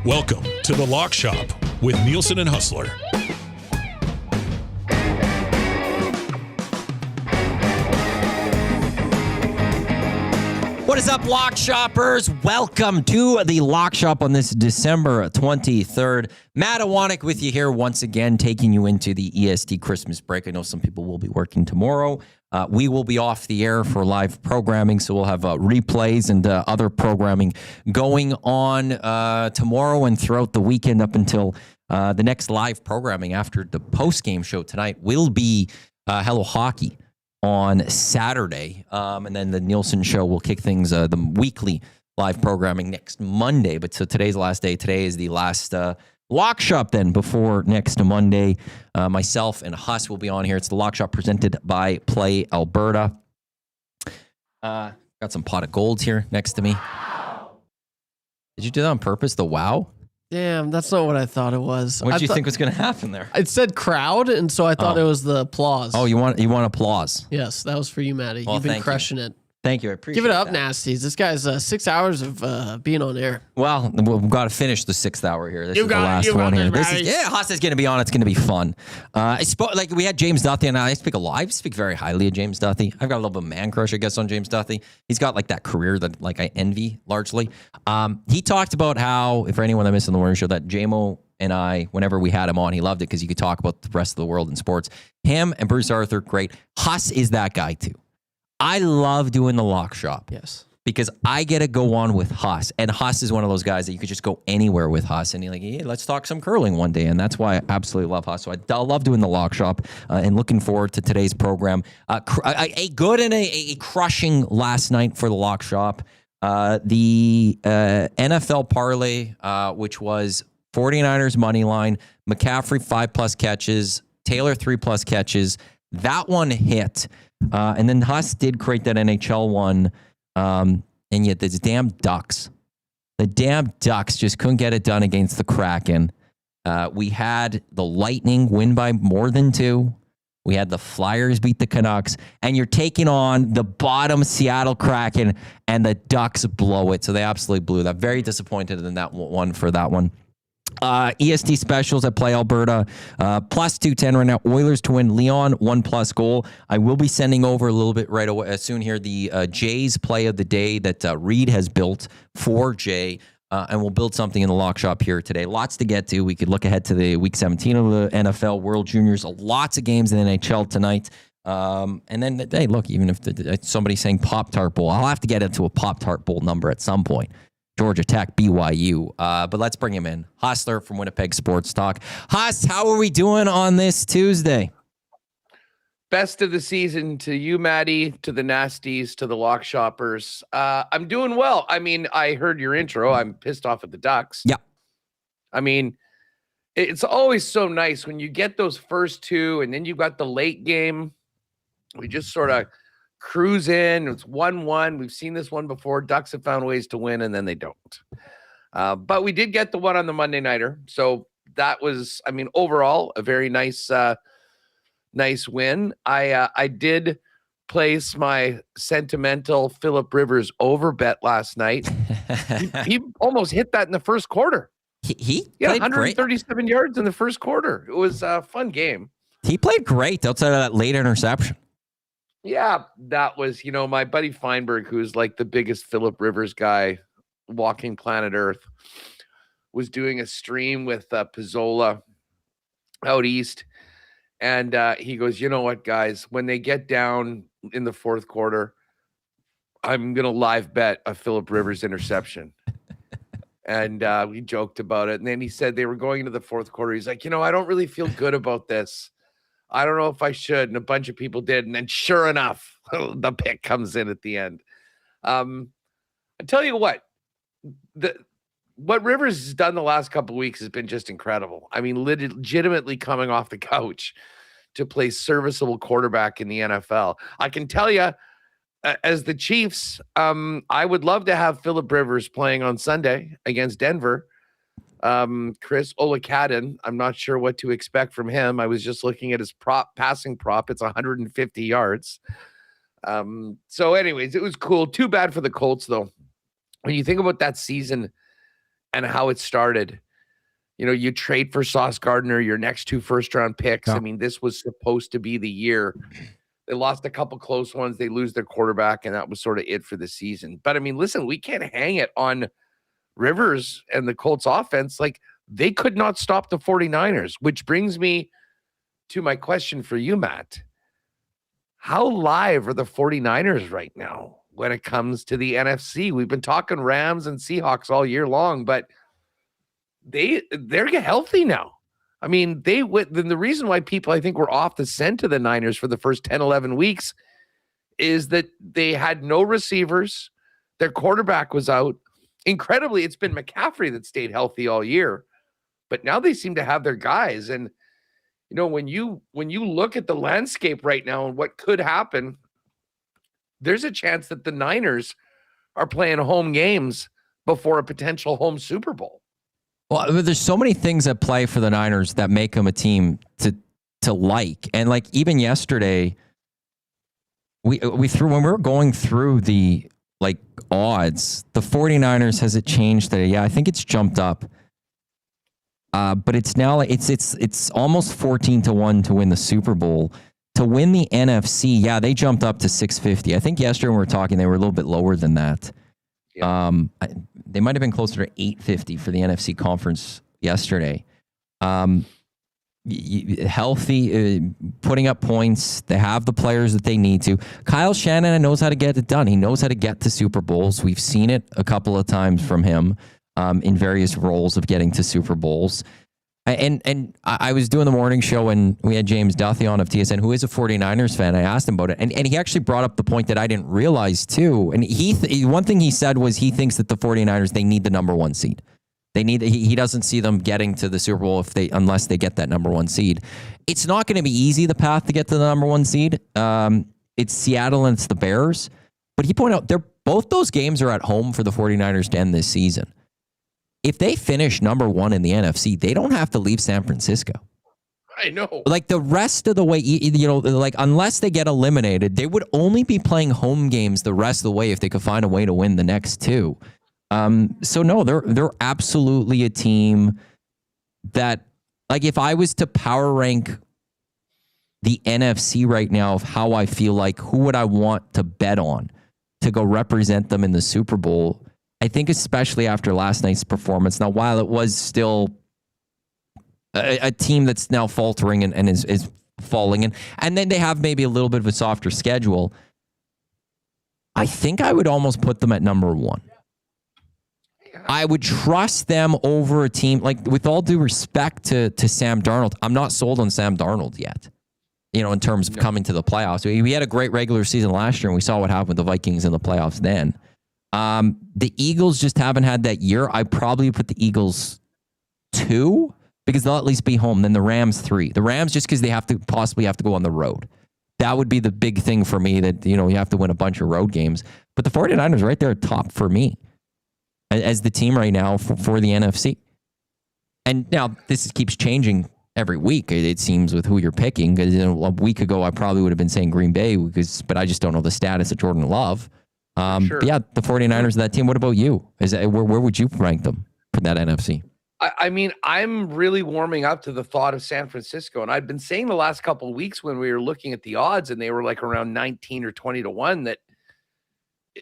Welcome to The Lock Shop with Nielson and Hustler. What is up, Lock Shoppers? Welcome to the Lock Shop on this December 23rd. Matt Awanek with you here once again, taking you into the EST Christmas break. I know some people will be working tomorrow. We will be off the air for live programming, so we'll have replays and other programming going on tomorrow and throughout the weekend up until the next live programming after the post-game show tonight will be Hello Hockey on Saturday. And then the Nielson Show will kick things, the weekly live programming next Monday. But so today's the last day. Today is the last Lock Shop then before next Monday. Myself and Huss will be on here. It's the Lock Shop presented by Play Alberta. Got some pot of golds here next to me. Did you do that on purpose? The wow? Damn, that's not what I thought it was. What did you think was going to happen there? It said crowd, and so I thought it was the applause. Oh, you want applause? Yes, that was for you, Maddie. Well, You've been crushing it. Thank you. I appreciate it. Give it up, that. Nasties. This guy's 6 hours of being on air. Well, we've got to finish the 6th hour here. This is the last one here. Haas is going to be on. It's going to be fun. Like we had James Duthie, and I speak very highly of James Duthie. I've got a little bit of man crush, I guess, on James Duthie. He's got like that career that like I envy largely. He talked about how, for anyone that missed on the morning show, that JMO and I, whenever we had him on, he loved it because you could talk about the rest of the world in sports. Him and Bruce Arthur, great. Huss is that guy too. I love doing the Lock Shop. Yes. Because I get to go on with Huss. And Huss is one of those guys that you could just go anywhere with Huss. And you're like, hey, let's talk some curling one day. And that's why I absolutely love Huss. So I love doing the Lock Shop and looking forward to today's program. A good and a crushing last night for the Lock Shop. The NFL parlay, which was 49ers money line, McCaffrey 5+ catches, Taylor 3+ catches. That one hit. And then Huss did create that NHL one. And yet the damn Ducks just couldn't get it done against the Kraken. We had the Lightning win by more than 2. We had the Flyers beat the Canucks. And you're taking on the bottom Seattle Kraken, and the Ducks blow it. So they absolutely blew that. Very disappointed in that one for that one. EST specials at Play Alberta, plus 210 right now. Oilers to win. Leon 1+ goal. I will be sending over a little bit right away soon here the Jays play of the day that Reed has built for Jay, and we'll build something in the Lock Shop here today. Lots to get to. We could look ahead to the Week 17 of the NFL World Juniors. Lots of games in the NHL tonight. And then, hey, look, even if somebody's saying Pop-Tart Bowl, I'll have to get into a Pop-Tart Bowl number at some point. Georgia Tech, BYU. But let's bring him in. Hustler from Winnipeg Sports Talk. Huss, how are we doing on this Tuesday? Best of the season to you, Maddie, to the Nasties, to the Lock Shoppers. I'm doing well. I mean, I heard your intro. I'm pissed off at the Ducks. Yeah. I mean, it's always so nice when you get those first 2 and then you've got the late game. We just sort of cruise in. It's 1-1. We've seen this one before. Ducks have found ways to win, and then they don't. But we did get the one on the Monday nighter. So that was, I mean, overall, a very nice win. I did place my sentimental Phillip Rivers over bet last night. he almost hit that in the first quarter. He yeah, played 137 great. yards in the first quarter. It was a fun game. He played great outside of that late interception. Yeah, that was, my buddy Feinberg, who's like the biggest Phillip Rivers guy walking planet Earth, was doing a stream with Pizzola out east. And he goes, you know what, guys, when they get down in the fourth quarter, I'm going to live bet a Phillip Rivers interception. And we joked about it. And then he said they were going into the fourth quarter. He's like, I don't really feel good about this. I don't know if I should. And a bunch of people did. And then sure enough, the pick comes in at the end. I tell you what Rivers has done the last couple of weeks has been just incredible. I mean, legitimately coming off the couch to play serviceable quarterback in the NFL. I can tell you, as the Chiefs, I would love to have Phillip Rivers playing on Sunday against Denver. Chris Olakadin, I'm not sure what to expect from him. I was just looking at his passing prop. It's 150 yards. So anyways, it was cool. Too bad for the Colts, though. When you think about that season and how it started, you trade for Sauce Gardner, your next 2 first-round picks. Yeah. I mean, this was supposed to be the year. They lost a couple close ones. They lose their quarterback, and that was sort of it for the season. But, I mean, listen, we can't hang it on Rivers and the Colts offense. Like, they could not stop the 49ers, which brings me to my question for you, Matt. How live are the 49ers right now when it comes to the NFC? We've been talking Rams and Seahawks all year long, but they're healthy now. I mean, the reason why people, I think, were off the scent of the Niners for the first 10, 11 weeks is that they had no receivers. Their quarterback was out. Incredibly, it's been McCaffrey that stayed healthy all year, but now they seem to have their guys. And, when you look at the landscape right now and what could happen, there's a chance that the Niners are playing home games before a potential home Super Bowl. Well, there's so many things at play for the Niners that make them a team to like. And like even yesterday, we threw when we were going through the like odds, the 49ers, has it changed today? Yeah, I think it's jumped up. But it's now like it's almost 14-1 to win the Super Bowl. To win the NFC, yeah, they jumped up to 650. I think yesterday when we were talking, they were a little bit lower than that. Yeah. They might have been closer to 850 for the NFC conference yesterday. Healthy, putting up points. They have the players that they need to. Kyle Shanahan knows how to get it done. He knows how to get to Super Bowls. We've seen it a couple of times from him in various roles of getting to Super Bowls. And I was doing the morning show and we had James Duthie on of TSN, who is a 49ers fan. I asked him about it. And he actually brought up the point that I didn't realize too. And one thing he said was he thinks that the 49ers, they need the number 1 seed. They need, he doesn't see them getting to the Super Bowl unless they get that number 1 seed. It's not going to be easy, the path to get to the number 1 seed. It's Seattle and it's the Bears. But he pointed out both those games are at home for the 49ers to end this season. If they finish number 1 in the NFC, they don't have to leave San Francisco. I know. Like the rest of the way, like unless they get eliminated, they would only be playing home games the rest of the way if they could find a way to win the next 2. So no, they're absolutely a team that, like, if I was to power rank the NFC right now of how I feel like who would I want to bet on to go represent them in the Super Bowl, I think especially after last night's performance. Now, while it was still a team that's now faltering and is falling in, and then they have maybe a little bit of a softer schedule, I think I would almost put them at number 1. I would trust them over a team, like, with all due respect to Sam Darnold. I'm not sold on Sam Darnold yet, in terms of coming to the playoffs. We had a great regular season last year, and we saw what happened with the Vikings in the playoffs then. The Eagles just haven't had that year. I probably put the Eagles 2 because they'll at least be home. Then the Rams 3. The Rams just because they possibly have to go on the road. That would be the big thing for me, that, you have to win a bunch of road games. But the 49ers right there top for me as the team right now for the NFC. And now this keeps changing every week, it seems, with who you're picking. Because a week ago, I probably would have been saying Green Bay, but I just don't know the status of Jordan Love. Sure. But yeah, the 49ers, that team. What about you? Where would you rank them for that NFC? I mean, I'm really warming up to the thought of San Francisco. And I've been saying the last couple of weeks when we were looking at the odds and they were like around 19 or 20-1 that,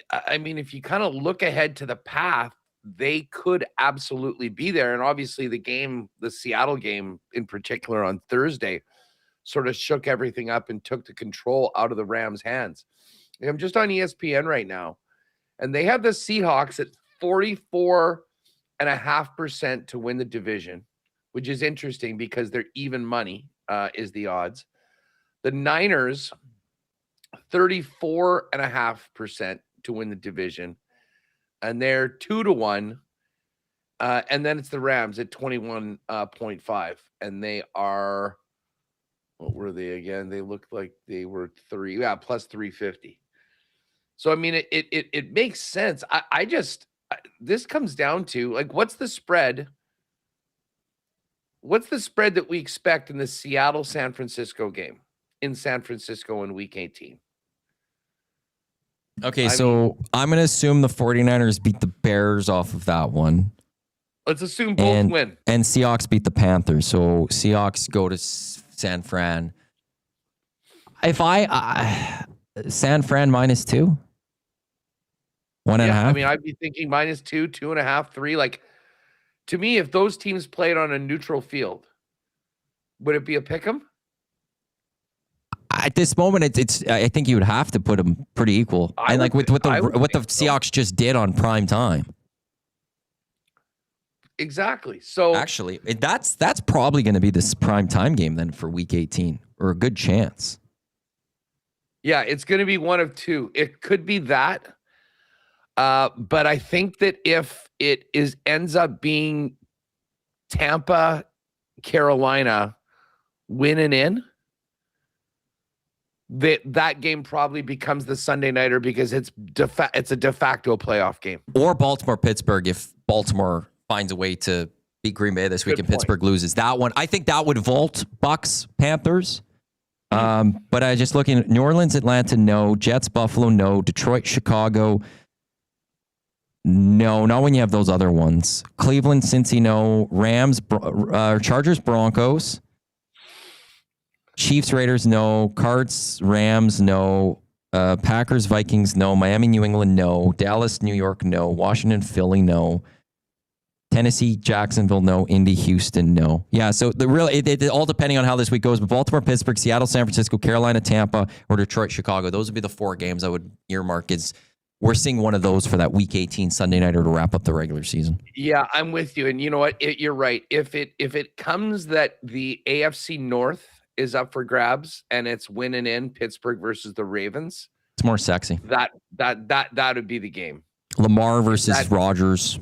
I mean, if you kind of look ahead to the path, they could absolutely be there. And obviously the Seattle game in particular on Thursday sort of shook everything up and took the control out of the Rams' hands. I'm just on ESPN right now, and they have the Seahawks at 44.5% to win the division, which is interesting because they're even money is the odds. The Niners, 34.5% to win the division, and they're 2-1. And then it's the Rams at 21.5, and they are, what were they again? They looked like they were plus 350. So, I mean, it makes sense. This comes down to, like, what's the spread? What's the spread that we expect in the Seattle-San Francisco game in San Francisco in Week 18? Okay, I'm going to assume the 49ers beat the Bears off of that one. Let's assume both win. And Seahawks beat the Panthers. So Seahawks go to San Fran. If San Fran -2, 1.5. I mean, I'd be thinking -2, 2.5, 3. Like, to me, if those teams played on a neutral field, would it be a pick 'em? At this moment, I think you would have to put them pretty equal. And like what the Seahawks just did on prime time. Exactly. So actually, that's probably going to be this prime time game then for Week 18, or a good chance. Yeah, it's going to be one of two. It could be that, but I think that if it ends up being Tampa, Carolina winning in, that game probably becomes the Sunday nighter because it's a de facto playoff game. Or Baltimore-Pittsburgh if Baltimore finds a way to beat Green Bay this week and Pittsburgh loses. That one, I think that would vault Bucks, Panthers. But I just looking at New Orleans, Atlanta, no. Jets, Buffalo, no. Detroit, Chicago, no. Not when you have those other ones. Cleveland, Cincy, no. Rams, Chargers, Broncos. Chiefs, Raiders, no. Cards, Rams, no. Packers, Vikings, no. Miami, New England, no. Dallas, New York, no. Washington, Philly, no. Tennessee, Jacksonville, no. Indy, Houston, no. Yeah, so it all depending on how this week goes. But Baltimore, Pittsburgh, Seattle, San Francisco, Carolina, Tampa, or Detroit, Chicago. Those would be the 4 games I would earmark. We're seeing one of those for that Week 18 Sunday nighter to wrap up the regular season. Yeah, I'm with you. And you know what? You're right. If it comes that the AFC North is up for grabs and it's winning in Pittsburgh versus the Ravens, it's more sexy. That would be the game. Lamar versus Rodgers.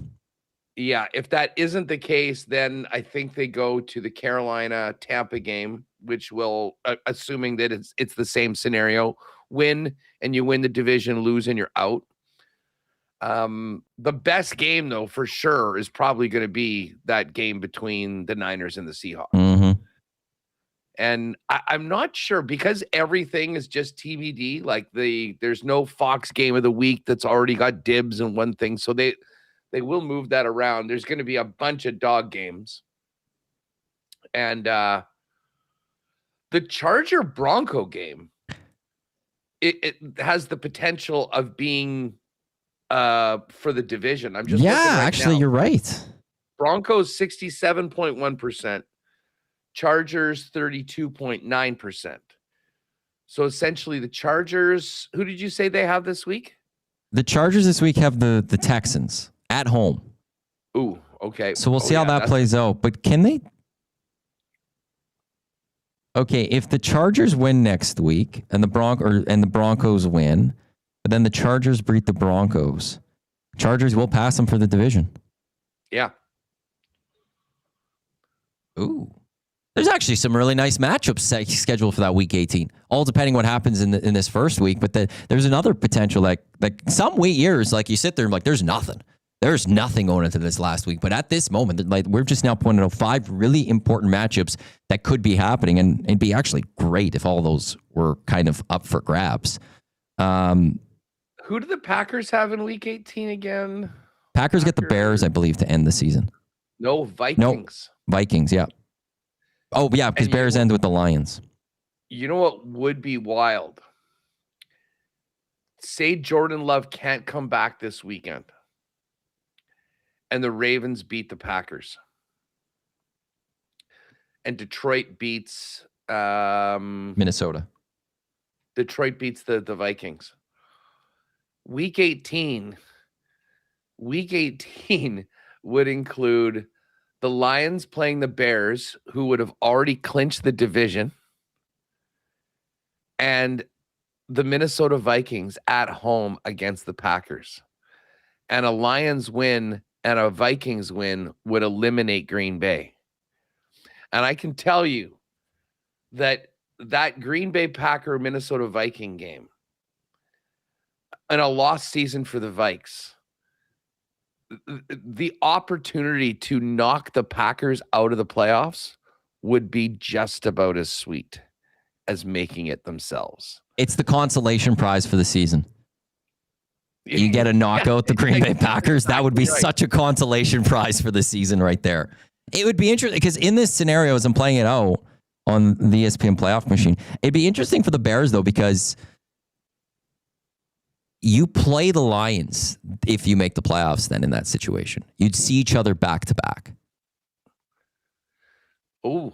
Yeah, if that isn't the case, then I think they go to the Carolina-Tampa game, which will, assuming that it's the same scenario, win and you win the division, lose and you're out. The best game, though, for sure, is probably going to be that game between the Niners and the Seahawks. Mm-hmm. And I'm not sure because everything is just TBD. Like there's no Fox game of the week that's already got dibs and one thing, so they will move that around. There's going to be a bunch of dog games. And the Charger Bronco game, it has the potential of being for the division. I'm just looking right now. You're right. Broncos 67.1%, Chargers 32.9%. So essentially the Chargers, who did you say they have this week? The Chargers this week have the Texans at home. Ooh, okay. So we'll see how that plays out. But can they? Okay, if the Chargers win next week and the Broncos win, but then the Chargers beat the Broncos, Chargers will pass them for the division. Yeah. Ooh. There's actually some really nice matchups scheduled for that Week 18. All depending what happens in this first week, but there's another potential like some years like you sit there and like there's nothing. There's nothing going into this last week, but at this moment, like we're just now pointing out 5 really important matchups that could be happening, and it'd be actually great if all those were kind of up for grabs. Who do the Packers have in Week 18 again? Packers get the Bears, I believe, to end the season. No, Vikings. No, Vikings, yeah. Oh, yeah, because Bears end with the Lions. You know what would be wild? Say Jordan Love can't come back this weekend, and the Ravens beat the Packers, and Detroit beats Minnesota. Detroit beats the Vikings. Week 18 would include the Lions playing the Bears, who would have already clinched the division, and the Minnesota Vikings at home against the Packers. And a Lions win and a Vikings win would eliminate Green Bay. And I can tell you that Green Bay Packer Minnesota Viking game and a lost season for the Vikes, the opportunity to knock the Packers out of the playoffs would be just about as sweet as making it themselves. It's the consolation prize for the season. You get a knockout the Green Bay Packers. That would be Exactly right. such a consolation prize for the season right there. It would be interesting because in this scenario, as I'm playing it out on the ESPN playoff machine, it'd be interesting for the Bears, though, because you play the Lions if you make the playoffs then in that situation. You'd see each other back to back. Oh,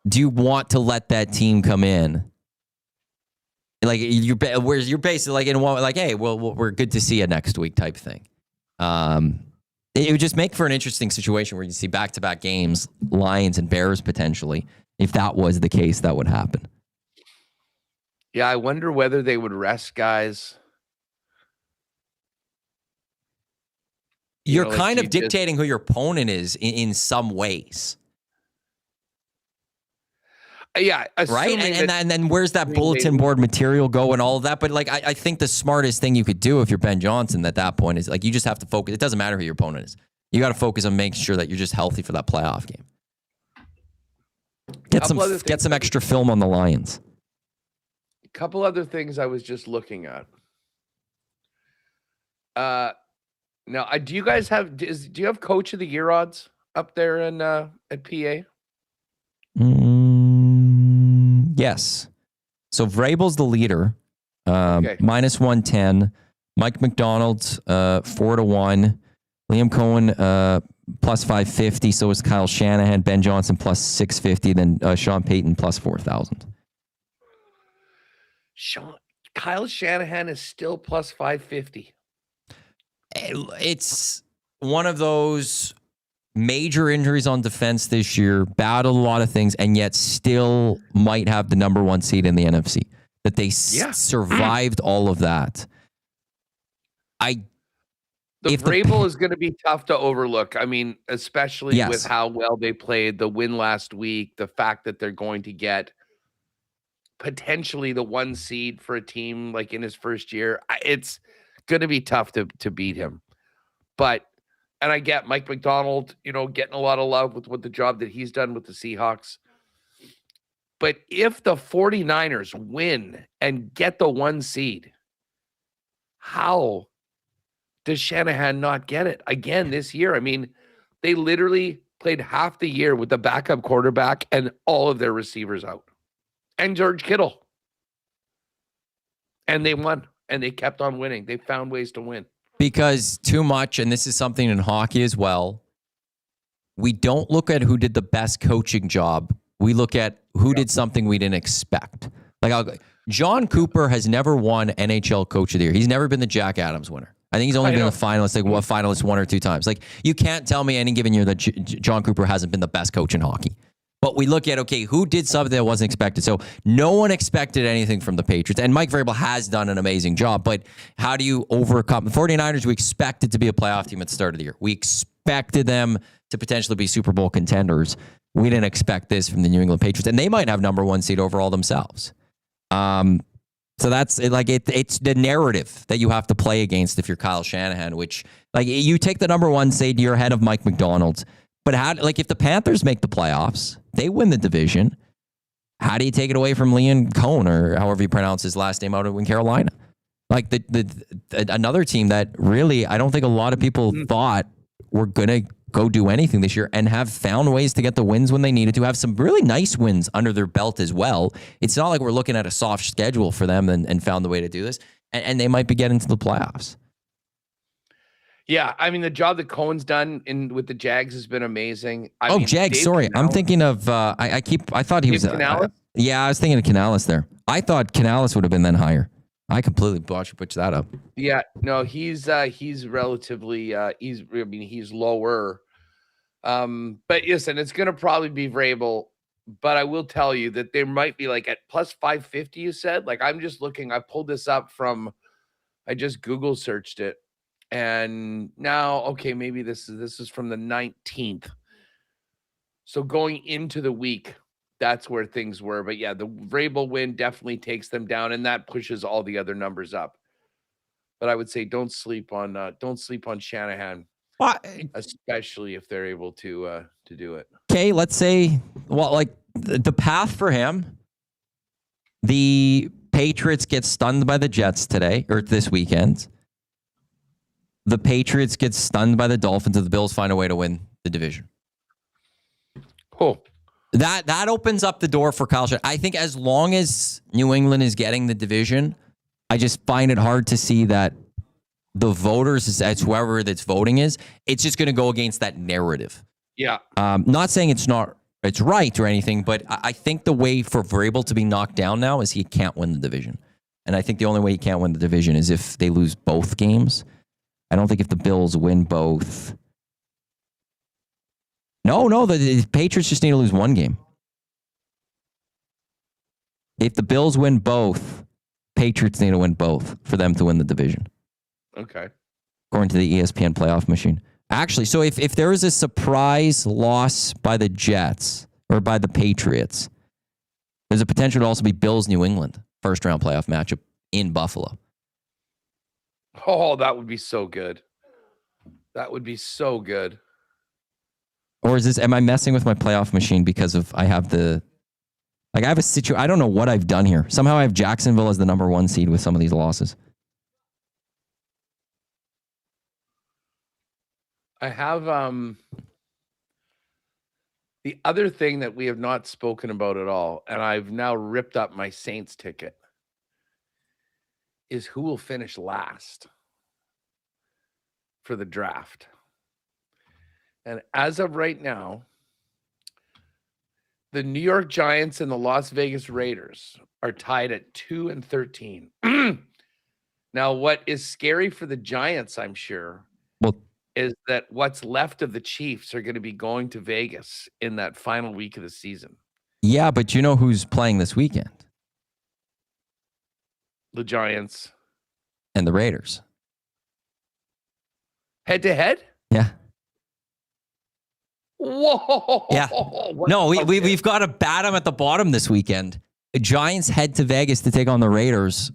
Do you want to let that team come in? Like you're basically like in one, like, hey, well, we're good to see you next week type thing. It would just make for an interesting situation where you see back-to-back games, Lions and Bears potentially. If that was the case, that would happen. yeah. I wonder whether they would rest guys. You're know, like kind you of just- dictating who your opponent is in some ways, Yeah, right? assuming And then where's that Green Bay- bulletin board material go and all of that? But like, I think the smartest thing you could do if you're Ben Johnson at that point is like you just have to focus. It doesn't matter who your opponent is. You got to focus on making sure that you're just healthy for that playoff game. Get Couple other some things- extra film on the Lions. A couple other things I was just looking at. Now, do you guys have? Do you have Coach of the Year odds up there in at PA? Yes. So Vrabel's the leader, Okay. minus 110. Mike McDonald's 4-1. Liam Cohen plus 550. So is Kyle Shanahan. Ben Johnson plus 650. Then Sean Payton plus 4,000. Kyle Shanahan is still plus 550. It's one of those major injuries on defense this year, battled a lot of things, and yet still might have the number one seed in the NFC. That they survived all of that. The if the- Vrabel is going to be tough to overlook. I mean, especially Yes. with how well they played, the win last week, the fact that they're going to get potentially the one seed for a team like in his first year. It's going to be tough to beat him. But, and I get Mike McDonald, getting a lot of love with what the job that he's done with the Seahawks. But if the 49ers win and get the one seed, how does Shanahan not get it again this year? I mean, they literally played half the year with the backup quarterback and all of their receivers out. And George Kittle. And they won. And they kept on winning. They found ways to win. Because too much, and this is something in hockey as well, we don't look at who did the best coaching job. We look at who did something we didn't expect. Like John Cooper has never won NHL Coach of the Year. He's never been the Jack Adams winner. I think he's only been a finalist, finalist one or two times. Like you can't tell me any given year that John Cooper hasn't been the best coach in hockey. But we look at, okay, who did something that wasn't expected? So no one expected anything from the Patriots. And Mike Vrabel has done an amazing job. But how do you overcome the 49ers? We expected to be a playoff team at the start of the year. We expected them to potentially be Super Bowl contenders. We didn't expect this from the New England Patriots. And they might have number one seed overall themselves. So that's like it's the narrative that you have to play against if you're Kyle Shanahan, which like you take the number one seed, you're ahead of Mike McDonald. But if the Panthers make the playoffs, they win the division. How do you take it away from Liam Cohen, or however you pronounce his last name, out in Carolina? Like another team that really I don't think a lot of people thought were gonna go do anything this year, and have found ways to get the wins when they needed to, have some really nice wins under their belt as well. It's not like we're looking at a soft schedule for them and found the way to do this, and they might be getting to the playoffs. Yeah, I mean the job that Cohen's done with the Jags has been amazing. Jags. Sorry, I'm thinking of I thought he was Canales? I was thinking of Canales there. I thought Canales would have been then higher. I completely botched that up. Yeah, no, he's relatively he's lower. But listen, it's gonna probably be Vrabel. But I will tell you that there might be like at plus 550. You said, like I'm just looking. I pulled this up I just Google searched it. And now, okay, maybe this is from the 19th. So going into the week, that's where things were. But yeah, the Vrabel win definitely takes them down, and that pushes all the other numbers up. But I would say don't sleep on Shanahan, especially if they're able to do it. Okay, let's say, the path for him, the Patriots get stunned by the Jets today or this weekend. the Patriots get stunned by the Dolphins and the Bills find a way to win the division. Oh, That opens up the door for Kyle Shanahan. I think as long as New England is getting the division, I just find it hard to see that the voters, as whoever that's voting is, it's just going to go against that narrative. yeah. Not saying it's right or anything, but I think the way for Vrabel to be knocked down now is he can't win the division. And I think the only way he can't win the division is if they lose both games. I don't think if the Bills win both. No, the Patriots just need to lose one game. If the Bills win both, Patriots need to win both for them to win the division. Okay. According to the ESPN playoff machine. Actually, so if there is a surprise loss by the Jets or by the Patriots, there's a potential to also be Bills-New England first round playoff matchup in Buffalo. Oh, that would be so good. That would be so good. Or am I messing with my playoff machine because I have a situation. I don't know what I've done here. Somehow I have Jacksonville as the number 1 seed with some of these losses. I have the other thing that we have not spoken about at all, and I've now ripped up my Saints ticket, is who will finish last for the draft. And as of right now, the New York Giants and the Las Vegas Raiders are tied at 2-13. Now, what is scary for the Giants, I'm sure, is that what's left of the Chiefs are going to be going to Vegas in that final week of the season. Yeah, but you know who's playing this weekend? The Giants. And the Raiders. Head to head? Yeah. Whoa. Yeah. No, we've got to bat them at the bottom this weekend. The Giants head to Vegas to take on the Raiders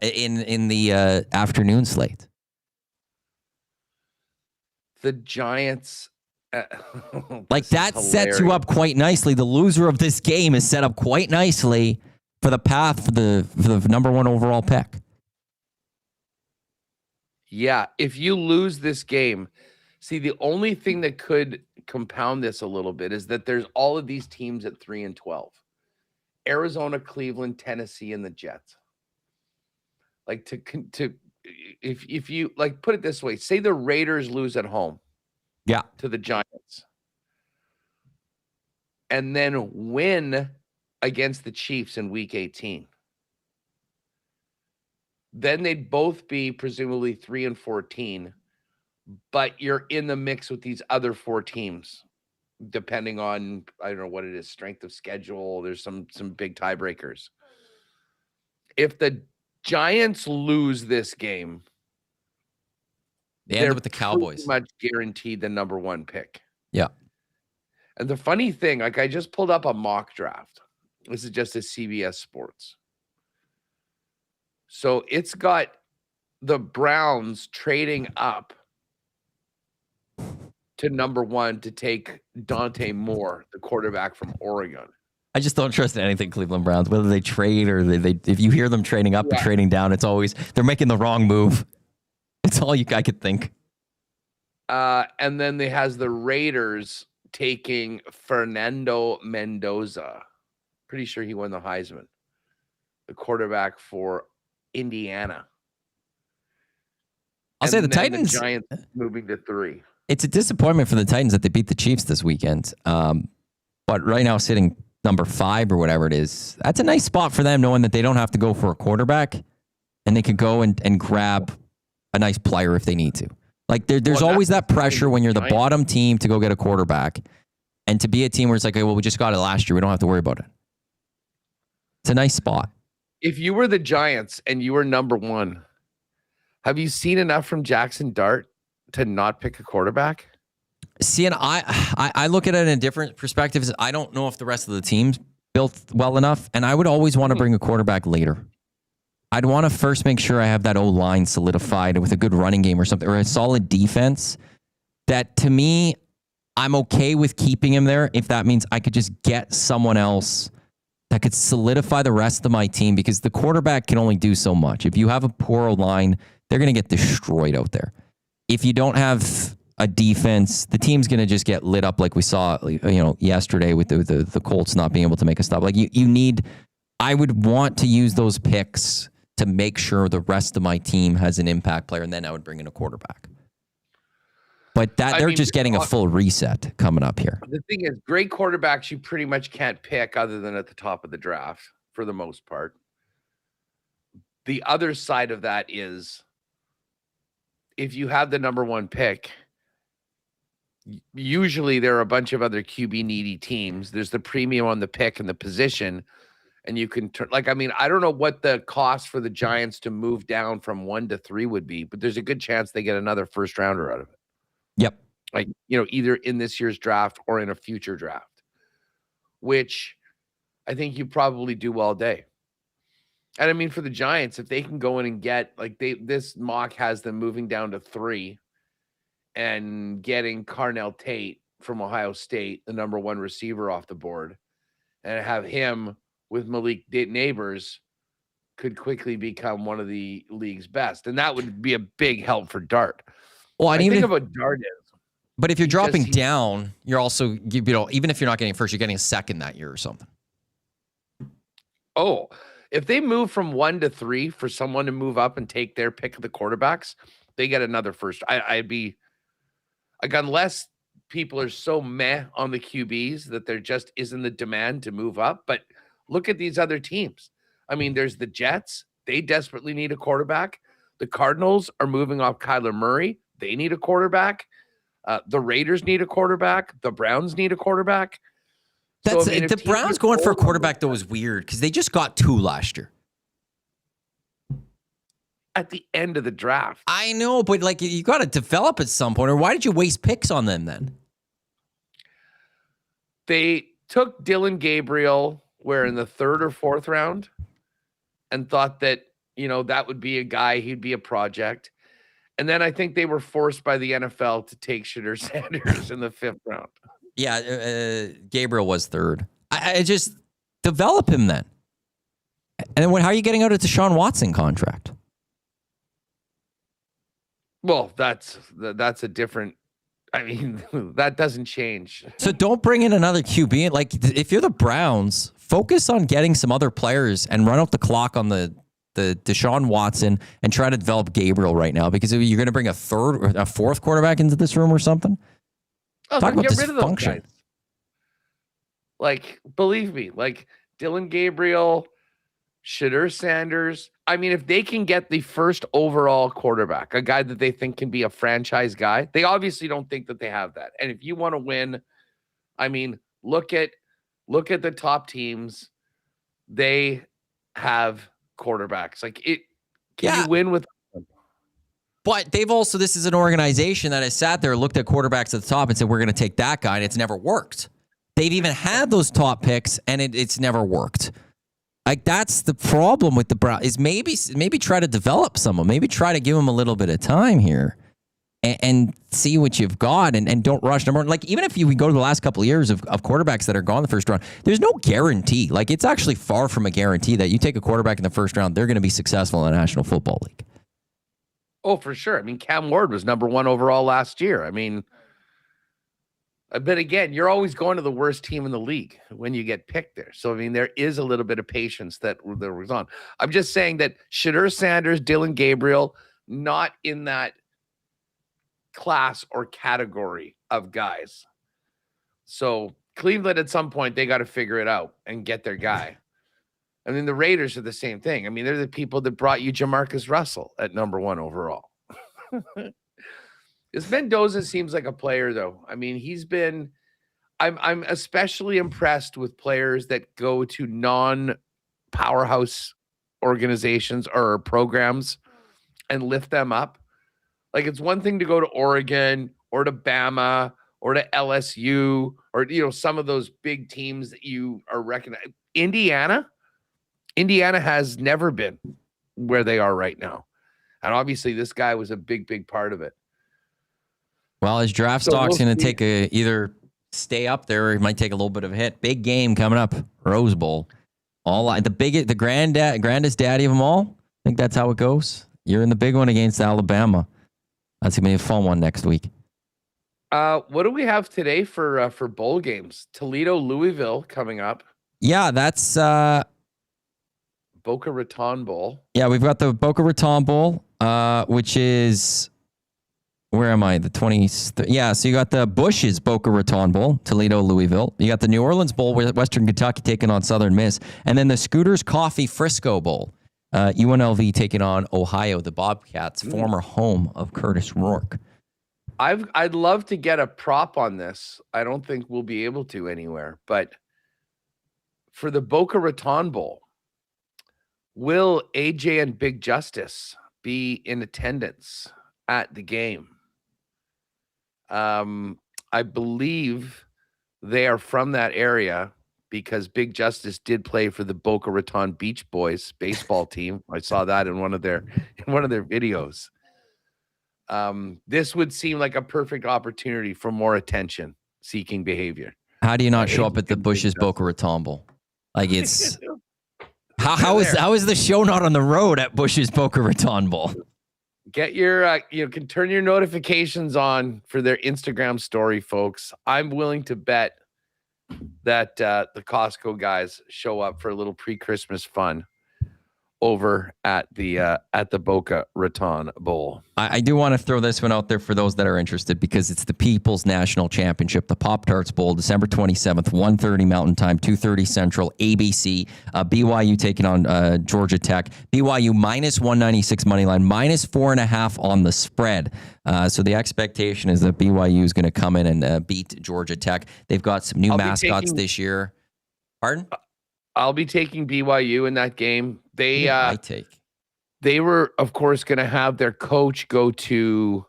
in the afternoon slate. The Giants. Like that sets you up quite nicely. The loser of this game is set up quite nicely for the path for the number 1 overall pick. Yeah, if you lose this game, see, the only thing that could compound this a little bit is that there's all of these teams at 3-12. Arizona, Cleveland, Tennessee, and the Jets. Like if you like put it this way, say the Raiders lose at home. Yeah. To the Giants. And then win against the Chiefs in week 18. Then they'd both be presumably 3-14, but you're in the mix with these other 4 teams, depending on, I don't know what it is, strength of schedule. There's some big tiebreakers. If the Giants lose this game, they end up with the Cowboys. Pretty much guaranteed the number 1 pick. Yeah. And the funny thing, like I just pulled up a mock draft. This is just a CBS Sports. So it's got the Browns trading up to number 1 to take Dante Moore, the quarterback from Oregon. I just don't trust anything Cleveland Browns, whether they trade or they if you hear them trading up or trading down, it's always they're making the wrong move. It's all I could think. And then they has the Raiders taking Fernando Mendoza. Pretty sure he won the Heisman. The quarterback for Indiana. I'll say the Titans. The Giants moving to 3. It's a disappointment for the Titans that they beat the Chiefs this weekend. But right now, sitting number 5 or whatever it is, that's a nice spot for them, knowing that they don't have to go for a quarterback, and they could go and grab a nice player if they need to. Like there's always that pressure when you're the bottom team to go get a quarterback, and to be a team where it's like, well, we just got it last year, we don't have to worry about it. It's a nice spot. If you were the Giants and you were number 1, have you seen enough from Jackson Dart to not pick a quarterback? See, and I look at it in a different perspective. I don't know if the rest of the team's built well enough, and I would always want to bring a quarterback later. I'd want to first make sure I have that O-line solidified with a good running game or something, or a solid defense. That, to me, I'm okay with keeping him there if that means I could just get someone else that could solidify the rest of my team, because the quarterback can only do so much. If you have a poor O-line, they're going to get destroyed out there. if you don't have a defense, the team's going to just get lit up like we saw, yesterday with the Colts not being able to make a stop. Like I would want to use those picks to make sure the rest of my team has an impact player, and then I would bring in a quarterback. But they're just getting a full reset coming up here. The thing is, great quarterbacks you pretty much can't pick other than at the top of the draft for the most part. The other side of that is if you have the number one pick, usually there are a bunch of other QB needy teams. There's the premium on the pick and the position. And you can turn, I don't know what the cost for the Giants to move down from 1 to 3 would be, but there's a good chance they get another first rounder out of it. Yep. Either in this year's draft or in a future draft, which I think you probably do all day. And for the Giants, if they can go in and get this mock has them moving down to 3 and getting Carnell Tate from Ohio State, the number 1 receiver off the board, and have him with Malik Neighbors could quickly become one of the league's best. And that would be a big help for Dart. Well, I think about Dart is. But if you're dropping down, you're also, even if you're not getting first, you're getting a second that year or something. Oh, if they move from 1 to 3 for someone to move up and take their pick of the quarterbacks, they get another first. I'd be unless people are so meh on the QBs that there just isn't the demand to move up. But look at these other teams. There's the Jets. They desperately need a quarterback. The Cardinals are moving off Kyler Murray. They need a quarterback. The Raiders need a quarterback. The Browns need a quarterback. The Browns going for a quarterback, though, was weird because they just got 2 last year. At the end of the draft. I know, but you got to develop at some point. Or why did you waste picks on them then? They took Dylan Gabriel, in the 3rd or 4th round, and thought that, that would be a guy, he'd be a project. And then I think they were forced by the NFL to take Shadur Sanders in the 5th round. Yeah, Gabriel was 3rd. I just develop him then. And then how are you getting out of Deshaun Watson contract? Well, that's a different. That doesn't change. So don't bring in another QB. If you're the Browns, focus on getting some other players and run out the clock on the Deshaun Watson and try to develop Gabriel right now, because you're going to bring a 3rd or a 4th quarterback into this room or something. Talk about get rid of those guys. Believe me, Dylan Gabriel, Shadur Sanders. If they can get the first overall quarterback, a guy that they think can be a franchise guy, they obviously don't think that they have that. And if you want to win, look at the top teams. They have quarterbacks. Can you win with them? But they've also, this is an organization that has sat there, looked at quarterbacks at the top and said, we're going to take that guy, and it's never worked. They've even had those top picks, and it's never worked. That's the problem with the Browns, is maybe try to develop someone, maybe try to give them a little bit of time here and see what you've got, and don't rush. Number one, even if we go to the last couple of years of quarterbacks that are gone in the first round, there's no guarantee. It's actually far from a guarantee that you take a quarterback in the first round, they're going to be successful in the National Football League. Oh, for sure. Cam Ward was number 1 overall last year. But again, you're always going to the worst team in the league when you get picked there. So, there is a little bit of patience that was on. I'm just saying that Shadur Sanders, Dylan Gabriel, not in that class or category of guys. So Cleveland, at some point, they got to figure it out and get their guy. The Raiders are the same thing. They're the people that brought you Jamarcus Russell at number 1 overall. This Mendoza seems like a player, though. He's been. I'm especially impressed with players that go to non-powerhouse organizations or programs and lift them up. It's one thing to go to Oregon or to Bama or to LSU or some of those big teams that you are recognized. Indiana has never been where they are right now, and obviously this guy was a big part of it. Well, his draft stock's going to take either stay up there or he might take a little bit of a hit. Big game coming up, Rose Bowl. The grandest daddy of them all. I think that's how it goes. You're in the big one against Alabama. That's gonna be a fun one next week. What do we have today for bowl games? Toledo, Louisville coming up. Yeah, that's Boca Raton Bowl. yeah. We've got the Boca Raton Bowl, which is where am I? The 20th. Yeah, so you got the Bush's Boca Raton Bowl, Toledo, Louisville. You got the New Orleans Bowl, Western Kentucky taking on Southern Miss, and then the Scooters Coffee Frisco Bowl, UNLV taking on Ohio, the Bobcats, former home of Curtis Rourke. I'd love to get a prop on this. I don't think we'll be able to anywhere, but for the Boca Raton Bowl, will AJ and Big Justice be in attendance at the game? I believe they are from that area because Big Justice did play for the Boca Raton Beach Boys baseball team. I saw that in one of their videos. This would seem like a perfect opportunity for more attention-seeking behavior. How do you not show up at the Bush's Boca Raton Bowl? Like it's how is the show not on the road at Bush's Boca Raton Bowl? Get your can turn your notifications on for their Instagram story, folks. I'm willing to bet that the Costco guys show up for a little pre-Christmas fun over at the Boca Raton Bowl. I do want to throw this one out there for those that are interested because it's the People's National Championship, the Pop-Tarts Bowl, December 27th, 1:30 Mountain Time, 2:30 Central, ABC. BYU taking on Georgia Tech. BYU minus 196 money line, minus 4.5 on the spread. So the expectation is that BYU is going to come in and beat Georgia Tech. They've got some new mascots this year. Pardon? I'll be taking BYU in that game. They were, of course, going to have their coach go to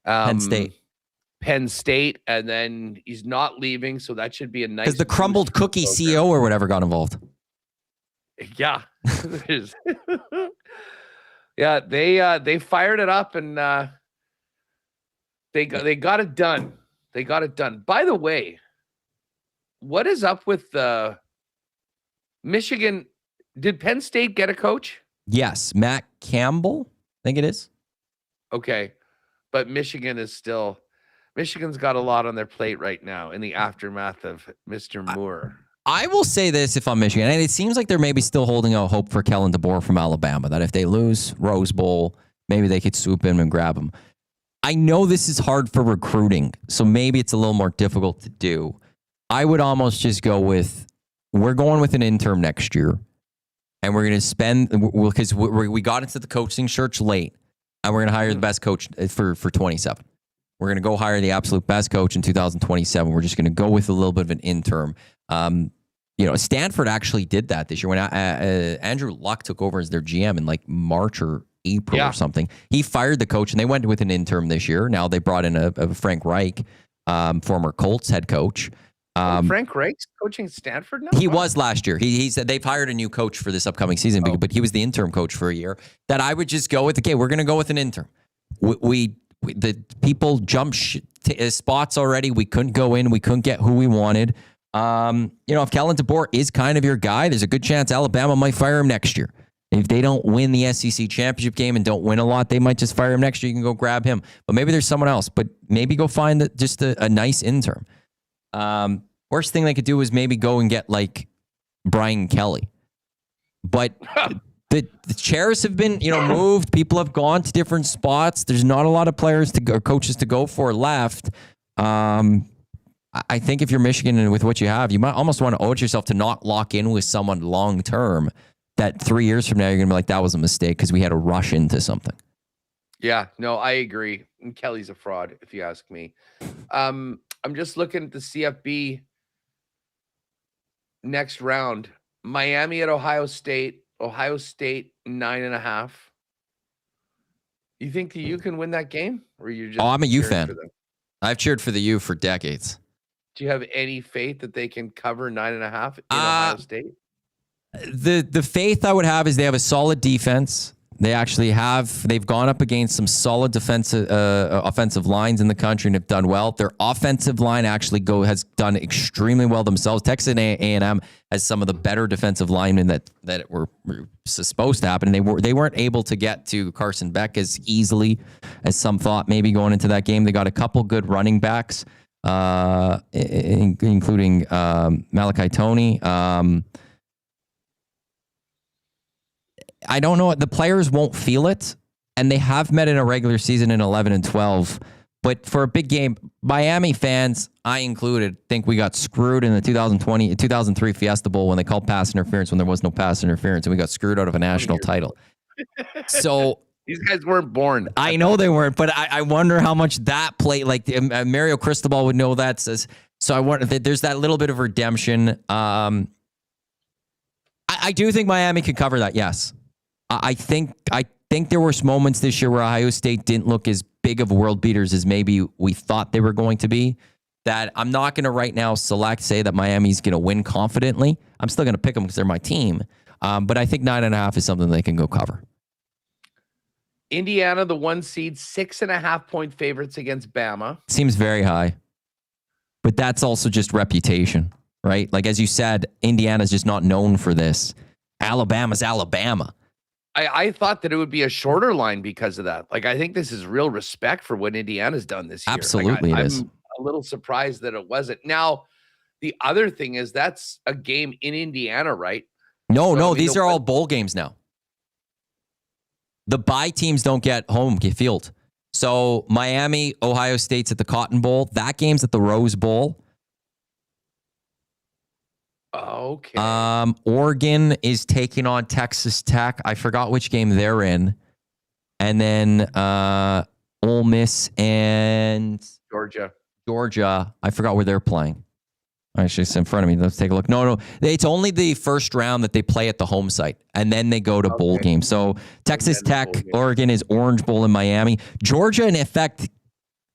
Penn State, and then he's not leaving, so that should be a nice. Because the crumbled cookie CEO or whatever got involved. Yeah, yeah, they fired it up and they got it done. They got it done. By the way, what is up with Michigan? Did Penn State get a coach? Yes, Matt Campbell, I think it is. Okay, but Michigan's got a lot on their plate right now in the aftermath of Mr. Moore. I will say this if I'm Michigan, and it seems like they're maybe still holding out hope for Kellen DeBoer from Alabama, that if they lose Rose Bowl, maybe they could swoop in and grab him. I know this is hard for recruiting, so maybe it's a little more difficult to do. I would almost just go with, we're going with an interim next year. And we're going to spend, because we got into the coaching search late, and we're going to hire the best coach for 27. We're going to go hire the absolute best coach in 2027. We're just going to go with a little bit of an interim. Stanford actually did that this year when Andrew Luck took over as their GM in like March or April or something. He fired the coach, and they went with an interim this year. Now they brought in a Frank Reich, former Colts head coach. Frank Reich's coaching Stanford now? He was last year. He said they've hired a new coach for this upcoming season, but he was the interim coach for a year. That I would just go with, okay, we're going to go with an interim. The people jumped spots already. We couldn't go in. We couldn't get who we wanted. If Kellen DeBoer is kind of your guy, there's a good chance Alabama might fire him next year. If they don't win the SEC championship game and don't win a lot, they might just fire him next year. You can go grab him. But maybe there's someone else. But maybe go find just a nice interim. Worst thing they could do is maybe go and get like Brian Kelly. But the chairs have been, moved. People have gone to different spots. There's not a lot of players or coaches to go for left. I think if you're Michigan and with what you have, you might almost want to owe it yourself to not lock in with someone long term that 3 years from now you're going to be like, that was a mistake because we had to rush into something. Yeah, no, I agree. And Kelly's a fraud, if you ask me. I'm just looking at the CFB next round. Miami at Ohio State. Ohio State 9.5. You think the U can win that game? Or you just I'm a U fan. I've cheered for the U for decades. Do you have any faith that they can cover 9.5 in Ohio State? The faith I would have is they have a solid defense. They actually have. They've gone up against some solid offensive lines in the country and have done well. Their offensive line actually has done extremely well themselves. Texas A&M has some of the better defensive linemen that were supposed to happen. They weren't able to get to Carson Beck as easily as some thought maybe going into that game. They got a couple good running backs, including Malachi Toney. I don't know. The players won't feel it, and they have met in a regular season in 11 and 12. But for a big game, Miami fans, I included, think we got screwed in the 2003 Fiesta Bowl when they called pass interference when there was no pass interference, and we got screwed out of a national title. So these guys weren't born. I know they weren't, but I wonder how much that play. Like Mario Cristobal would know that. So I wonder. There's that little bit of redemption. I do think Miami could cover that. Yes. I think there were moments this year where Ohio State didn't look as big of world beaters as maybe we thought they were going to be. That I'm not going to right now say that Miami's going to win confidently. I'm still going to pick them because they're my team. But I think 9.5 is something they can go cover. Indiana, the 1 seed, 6.5 point favorites against Bama. Seems very high. But that's also just reputation, right? Like, as you said, Indiana's just not known for this. Alabama's Alabama. I thought that it would be a shorter line because of that. Like, I think this is real respect for what Indiana's done this year. Absolutely, like, it is. I'm a little surprised that it wasn't. Now, the other thing is that's a game in Indiana, right? No, these are all bowl games now. The bye teams don't get field. So Miami, Ohio State's at the Cotton Bowl. That game's at the Rose Bowl. Okay. Oregon is taking on Texas Tech. I forgot which game they're in. And then Ole Miss and Georgia. I forgot where they're playing. Actually, it's in front of me. Let's take a look. No. It's only the first round that they play at the home site, and then they go to bowl games. So Texas Tech, Oregon is Orange Bowl in Miami. Georgia, in effect,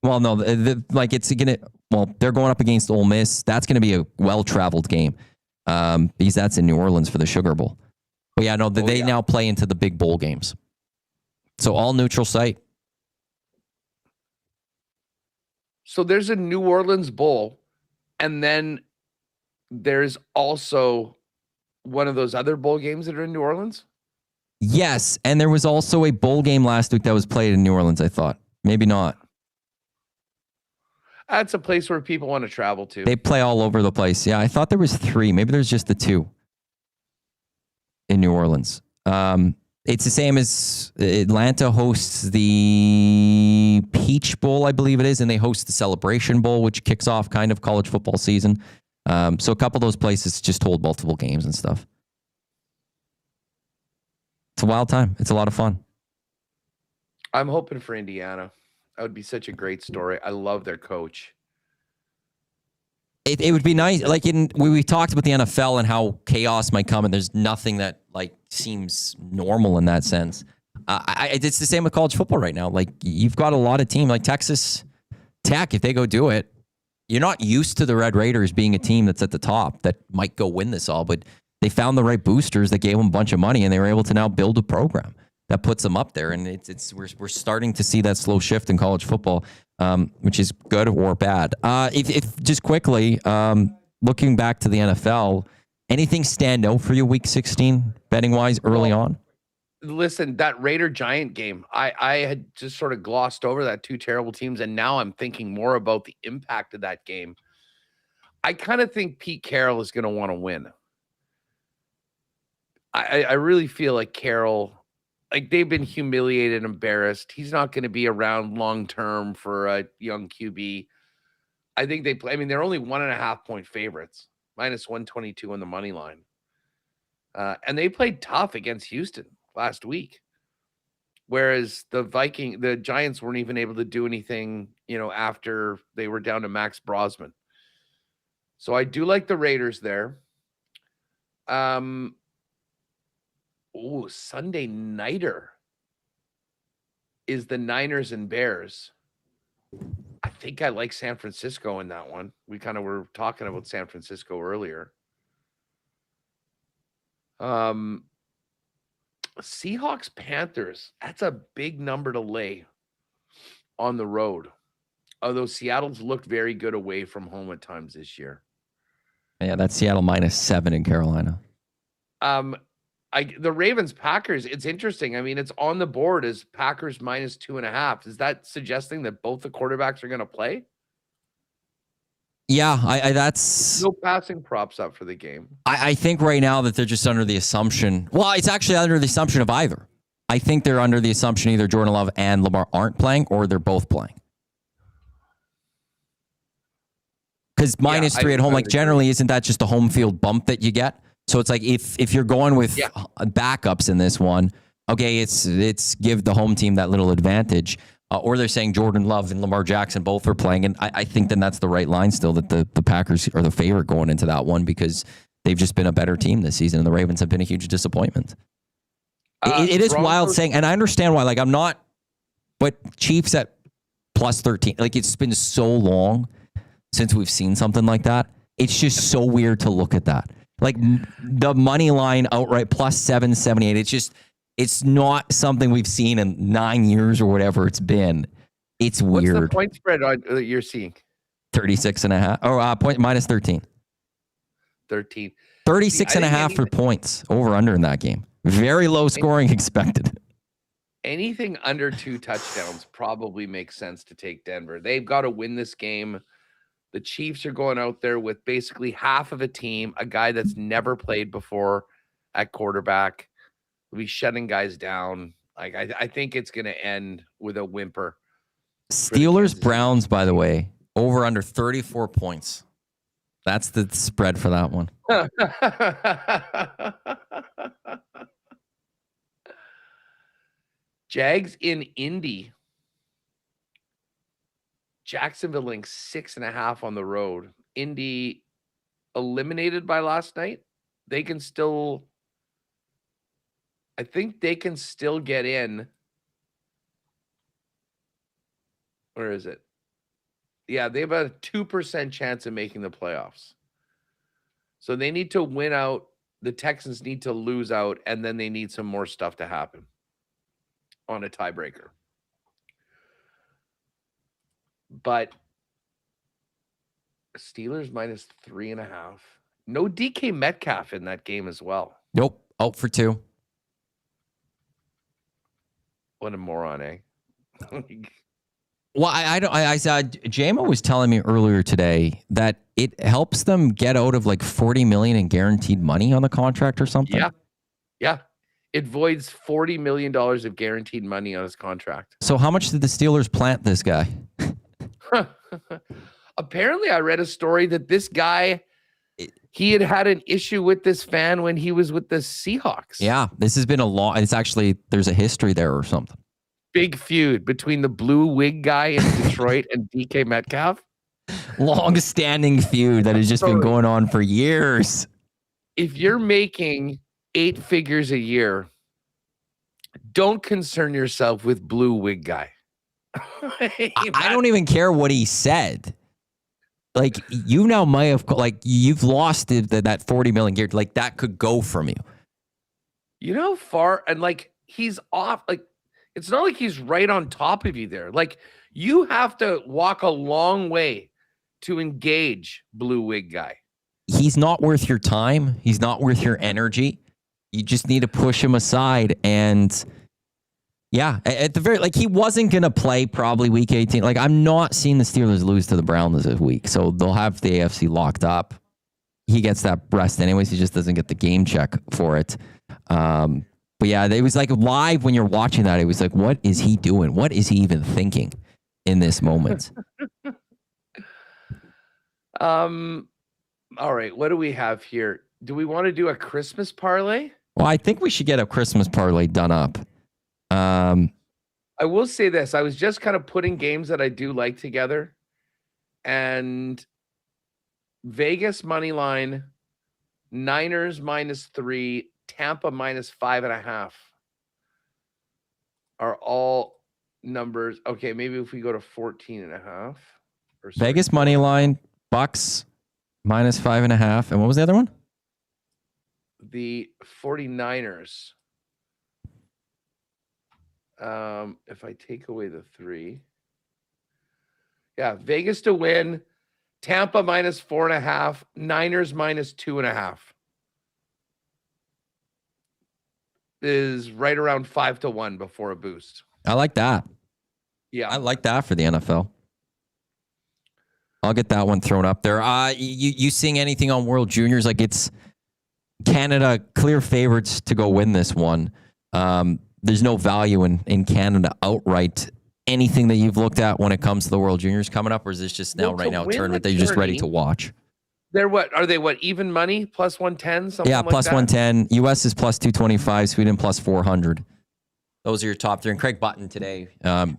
well, no, they're going up against Ole Miss. That's going to be a well-traveled game because that's in New Orleans for the Sugar Bowl. But yeah, no, they now play into the big bowl games. So all neutral site. So there's a New Orleans Bowl, and then there's also one of those other bowl games that are in New Orleans? Yes, and there was also a bowl game last week that was played in New Orleans, I thought. Maybe not. That's a place where people want to travel to. They play all over the place. Yeah, I thought there was 3. Maybe there's just the 2 in New Orleans. It's the same as Atlanta hosts the Peach Bowl, I believe it is, and they host the Celebration Bowl, which kicks off kind of college football season. So a couple of those places just hold multiple games and stuff. It's a wild time. It's a lot of fun. I'm hoping for Indiana. That would be such a great story. I love their coach. It would be nice. Like we talked about the NFL and how chaos might come, and there's nothing that like seems normal in that sense. It's the same with college football right now. Like you've got a lot of teams like Texas Tech. If they go do it, you're not used to the Red Raiders being a team that's at the top that might go win this all, but they found the right boosters that gave them a bunch of money, and they were able to now build a program that puts them up there. And we're starting to see that slow shift in college football, which is good or bad. If just quickly, looking back to the NFL, anything stand out for you week 16 betting wise early on? Listen, that Raider Giant game, I had just sort of glossed over that, 2 terrible teams, and now I'm thinking more about the impact of that game. I kind of think Pete Carroll is going to want to win. I really feel like Carroll, like they've been humiliated, embarrassed. He's not going to be around long term for a young QB. I think they play. I mean, they're only 1.5 point favorites, -122 on the money line, and they played tough against Houston last week. Whereas the Giants weren't even able to do anything, after they were down to Max Brosman. So I do like the Raiders there. Sunday nighter is the Niners and Bears. I think I like San Francisco in that one. We kind of were talking about San Francisco earlier. Seahawks Panthers. That's a big number to lay on the road. Although Seattle's looked very good away from home at times this year. Yeah, that's Seattle -7 in Carolina. The Ravens Packers, it's interesting. I mean, it's on the board as Packers -2.5. Is that suggesting that both the quarterbacks are going to play? Yeah, that's no passing props up for the game. I think right now that they're just under the assumption. Well, it's actually under the assumption of either. I think they're under the assumption either Jordan Love and Lamar aren't playing or they're both playing. Because -3 at home, like generally, isn't that just a home field bump that you get? So it's like if you're going with backups in this one, okay, it's give the home team that little advantage. Or they're saying Jordan Love and Lamar Jackson both are playing. And I think then that's the right line still, that the Packers are the favorite going into that one because they've just been a better team this season and the Ravens have been a huge disappointment. It is wild saying, and I understand why, like I'm not, but Chiefs at +13, like it's been so long since we've seen something like that. It's just so weird to look at that. Like the money line outright +778. It's not something we've seen in 9 years or whatever it's been. It's weird. What's the point spread that you're seeing? 36.5 or point -13. 13. 36.5 for points over under in that game. Very low scoring expected. Anything under 2 touchdowns probably makes sense to take Denver. They've got to win this game. The Chiefs are going out there with basically half of a team, a guy that's never played before at quarterback. They'll be shutting guys down. Like I think it's going to end with a whimper. Steelers Browns, by the way, over under 34 points. That's the spread for that one. Jags in Indy. Jacksonville laying 6.5 on the road. Indy eliminated by last night. They can still, I think they can still get in. Where is it? Yeah, they have a 2% chance of making the playoffs. So they need to win out. The Texans need to lose out, and then they need some more stuff to happen on a tiebreaker. But Steelers -3.5. No DK Metcalf in that game as well. Nope. Out for 2. What a moron, eh? Well, I saw JMO was telling me earlier today that it helps them get out of like $40 million in guaranteed money on the contract or something. Yeah. It voids $40 million of guaranteed money on his contract. So how much did the Steelers plant this guy? Apparently, I read a story that this guy, he had an issue with this fan when he was with the Seahawks. Yeah, this has been a long. It's actually there's a history there or something. Big feud between the blue wig guy in Detroit and DK Metcalf. Long-standing feud that has just been going on for years. If you're making 8 figures a year, don't concern yourself with blue wig guy. I don't even care what he said. Like you now might have you've lost that 40 million gear. Like that could go from you. You know how far and like he's off. Like it's not like he's right on top of you there. Like you have to walk a long way to engage blue wig guy. He's not worth your time. He's not worth your energy. You just need to push him aside and. Yeah, at the very he wasn't gonna play probably week 18. Like I'm not seeing the Steelers lose to the Browns this week, so they'll have the AFC locked up. He gets that rest anyways. He just doesn't get the game check for it. But yeah, it was like live when you're watching that. It was like, what is he doing? What is he even thinking in this moment? All right, what do we have here? Do we want to do a Christmas parlay? Well, I think we should get a Christmas parlay done up. I will say this. I was just kind of putting games that I do like together, and Vegas money line, Niners -3, Tampa -5.5 are all numbers. Okay, maybe if we go to 14.5. Vegas money line, Bucks -5.5, and what was the other one? The 49ers If I take away the 3. Yeah, Vegas to win, Tampa -4.5, Niners -2.5 is right around 5-1 before a boost. I like that. Yeah, I like that for the NFL. I'll get that one thrown up there. You seeing anything on World Juniors? Like, it's Canada clear favorites to go win this one. There's no value in Canada outright. Anything that you've looked at when it comes to the World Juniors coming up, or is this just now right now a tournament that you're just ready to watch? They're what? Are they what? Even money? Plus 110? Something Yeah, like plus that? 110. US is plus 225. Sweden plus 400. Those are your top 3. And Craig Button today,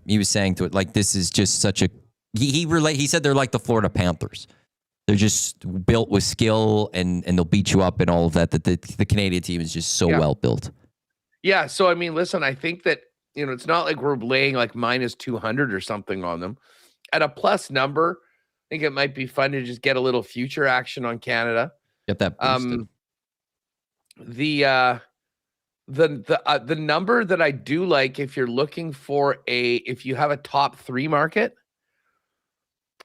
he was saying to it, like, this is just such a. He said they're like the Florida Panthers. They're just built with skill and they'll beat you up and all of that. That the Canadian team is just so well built. Yeah. So I mean, listen, I think that, it's not like we're laying like -200 or something on them. At a plus number, I think it might be fun to just get a little future action on Canada. Get that boosted. The number that I do like, if you're looking for if you have a top 3 market,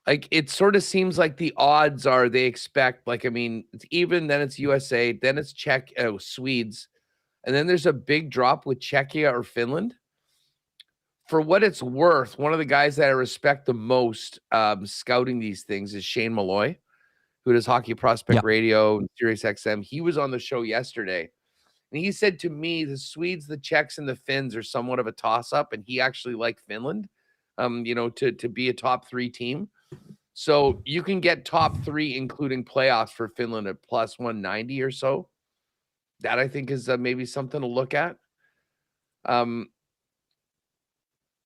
like, it sort of seems like the odds are they expect, like, I mean, it's even, then it's USA, then it's Swedes, and then there's a big drop with Czechia or Finland. For what it's worth, one of the guys that I respect the most scouting these things is Shane Malloy, who does Hockey Prospect Radio and Sirius XM. He was on the show yesterday, and he said to me, the Swedes, the Czechs, and the Finns are somewhat of a toss-up, and he actually liked Finland, to be a top 3 team. So you can get top 3, including playoffs, for Finland at plus 190 or so. That, I think, is maybe something to look at.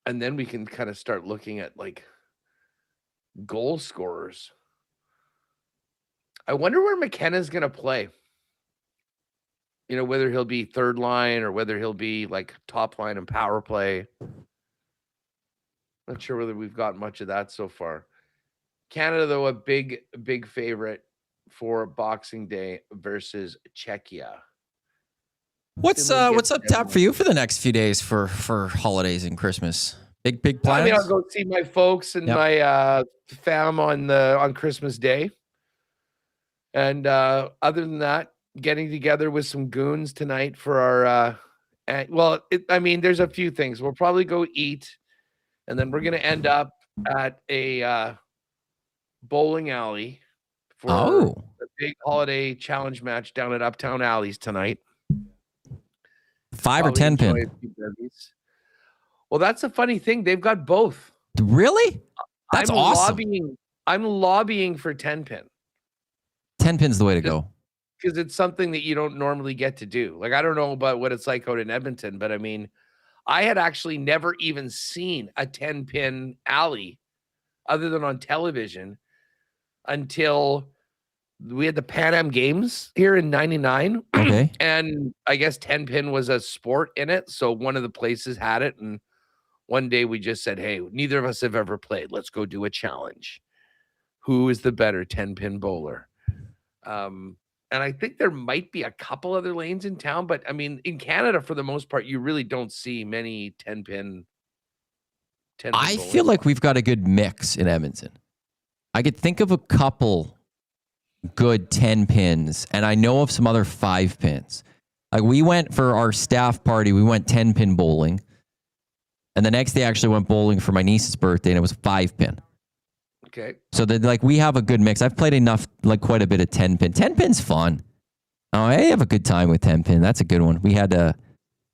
And then we can kind of start looking at, like, goal scorers. I wonder where McKenna's going to play. Whether he'll be third line or whether he'll be, like, top line and power play. Not sure whether we've got much of that so far. Canada, though, a big favorite for Boxing Day versus Czechia. What's up tap for you for the next few days for holidays and Christmas? Big plans? I mean, I'll go see my folks and my fam on Christmas Day. And other than that, getting together with some goons tonight for our there's a few things. We'll probably go eat, and then we're going to end up at a bowling alley for a big holiday challenge match down at Uptown Alleys tonight. 5 or 10 pin? Well, that's a funny thing. They've got both. Really? That's awesome. I'm lobbying for 10 pin. 10 pin's the way to go. Because it's something that you don't normally get to do. Like, I don't know about what it's like out in Edmonton, but I mean, I had actually never even seen a 10 pin alley other than on television until we had the Pan Am Games here in 99. Okay. And I guess 10 pin was a sport in it. So one of the places had it. And one day we just said, hey, neither of us have ever played. Let's go do a challenge. Who is the better 10 pin bowler? And I think there might be a couple other lanes in town, but I mean, in Canada, for the most part, you really don't see many 10 pin. I feel like we've got a good mix in Edmonton. I could think of a couple good 10 pins, and I know of some other 5 pins. Like, we went for our staff party, we went 10 pin bowling, and the next day I actually went bowling for my niece's birthday, and it was 5 pin. Okay. So that, like, we have a good mix. I've played enough, like, quite a bit of 10 pin. 10 pin's fun. Oh, I have a good time with 10 pin. That's a good one. We had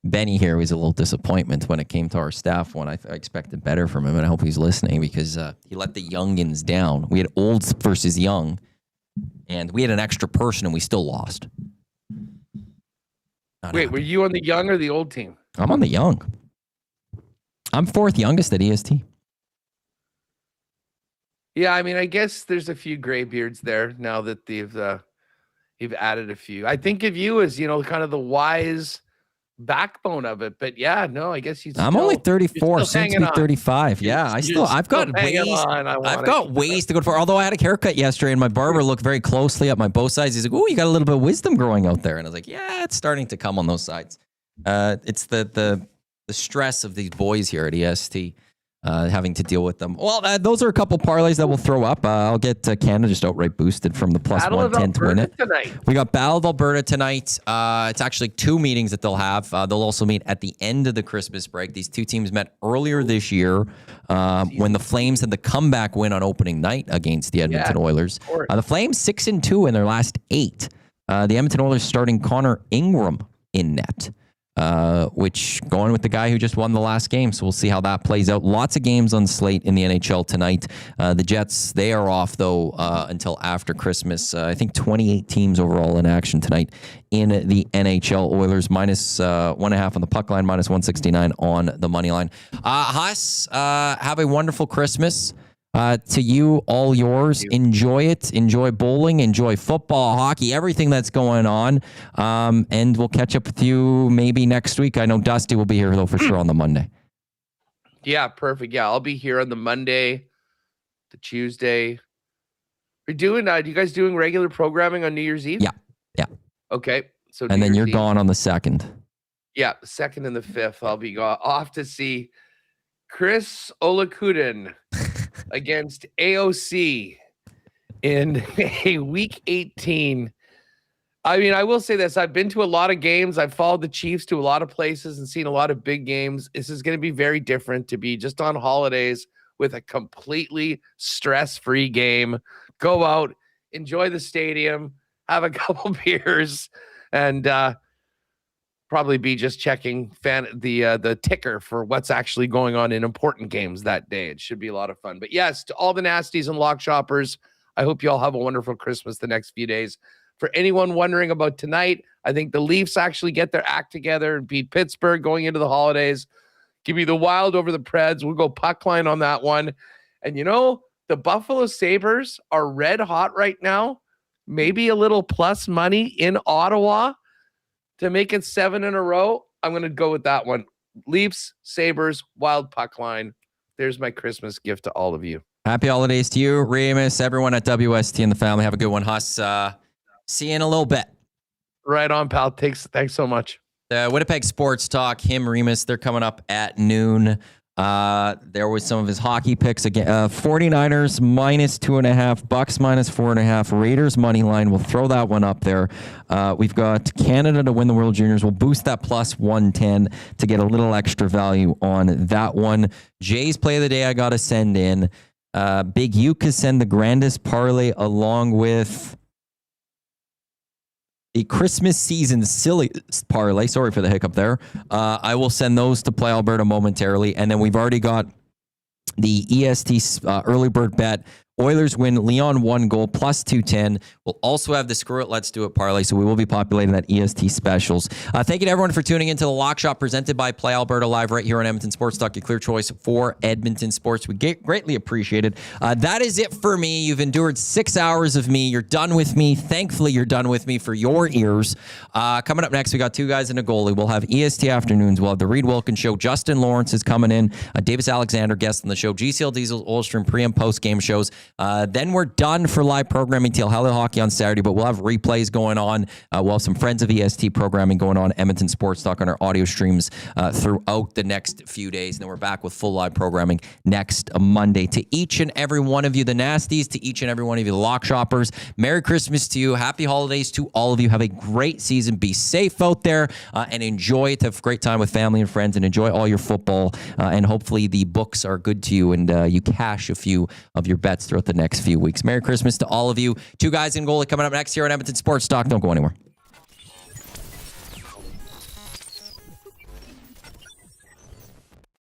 Benny here was a little disappointment when it came to our staff one. I expected better from him, and I hope he's listening because he let the youngins down. We had olds versus young, and we had an extra person, and we still lost. Wait, were you on the young or the old team? I'm on the young. I'm 4th youngest at EST. Yeah, I mean, I guess there's a few gray beards there now that you've added a few. I think of you as, kind of the wise backbone of it, but yeah, no, I guess I'm only 34, soon to be 35. Yeah, I've got ways to go for. Although I had a haircut yesterday, and my barber looked very closely at my both sides. He's like, "Oh, you got a little bit of wisdom growing out there," and I was like, "Yeah, it's starting to come on those sides." It's the the stress of these boys here at EST. Having to deal with them. Well, those are a couple parlays that we'll throw up. I'll get Canada just outright boosted from the plus Battle of 110 to win it. Tonight. We got Battle of Alberta tonight. It's actually 2 meetings that they'll have. They'll also meet at the end of the Christmas break. These two teams met earlier this year when the Flames had the comeback win on opening night against the Edmonton Oilers. The Flames 6-2 in their last 8. The Edmonton Oilers starting Connor Ingram in net. Which going with the guy who just won the last game. So we'll see how that plays out. Lots of games on slate in the NHL tonight. The Jets, they are off though until after Christmas. I think 28 teams overall in action tonight in the NHL. Oilers minus 1.5 on the puck line, minus 169 on the money line. Haas, have a wonderful Christmas. To you, all yours. Enjoy it. Enjoy bowling. Enjoy football, hockey, everything that's going on. And we'll catch up with you maybe next week. I know Dusty will be here though for sure on the Monday. Yeah, perfect. Yeah, I'll be here on the Monday, the Tuesday. We're doing. Do you guys doing regular programming on New Year's Eve? Yeah. Okay. So and then you're gone on the 2nd. Yeah, the 2nd and the 5th. I'll be off to see Chris Olakuden against AOC in a week 18. I mean, I will say this. I've been to a lot of games. I've followed the Chiefs to a lot of places and seen a lot of big games. This is going to be very different to be just on holidays with a completely stress-free game. Go out, enjoy the stadium, have a couple beers, and probably be just checking the ticker for what's actually going on in important games that day. It should be a lot of fun. But yes, to all the nasties and lock shoppers, I hope you all have a wonderful Christmas the next few days. For anyone wondering about tonight, I think the Leafs actually get their act together and beat Pittsburgh going into the holidays. Give me the Wild over the Preds. We'll go puck line on that one. And you know, the Buffalo Sabres are red hot right now. Maybe a little plus money in Ottawa to make it 7 in a row. I'm going to go with that one. Leafs, Sabres, Wild puck line. There's my Christmas gift to all of you. Happy holidays to you, Remus, everyone at WST and the family. Have a good one, Huss. See you in a little bit. Right on, pal. Thanks so much. The Winnipeg Sports Talk, him, Remus, they're coming up at noon. There was some of his hockey picks again. 49ers minus 2.5, Bucks minus 4.5, Raiders money line. We'll throw that one up there. We've got Canada to win the World Juniors. We'll boost that plus 110 to get a little extra value on that one. Jay's play of the day I got to send in. Big U could send the grandest parlay along with a Christmas season silly parlay. Sorry for the hiccup there. I will send those to Play Alberta momentarily. And then we've already got the EST early bird bet. Oilers win, Leon 1 goal, plus 210. We'll also have the Screw It, Let's Do It parlay, so we will be populating that EST specials. Thank you to everyone for tuning into the Lock Shop presented by Play Alberta Live right here on Edmonton Sports Talk, your clear choice for Edmonton sports. We greatly appreciate it. That is it for me. You've endured 6 hours of me. You're done with me. Thankfully, you're done with me for your ears. Coming up next, we got 2 guys and a goalie. We'll have EST afternoons. We'll have the Reed Wilkins Show. Justin Lawrence is coming in. Davis Alexander guest on the show. GCL Diesel Ulstrom pre and post game shows. Then we're done for live programming till Hell of Hockey on Saturday, but we'll have replays going on. We'll have some Friends of EST programming going on, Edmonton Sports Talk on our audio streams throughout the next few days. And then we're back with full live programming next Monday. To each and every one of you, the nasties, to each and every one of you, the lock shoppers, Merry Christmas to you. Happy holidays to all of you. Have a great season. Be safe out there and enjoy it. Have a great time with family and friends and enjoy all your football. And hopefully the books are good to you and you cash a few of your bets throughout the next few weeks. Merry Christmas to all of you. 2 guys in goalie coming up next here on Edmonton Sports Talk. Don't go anywhere.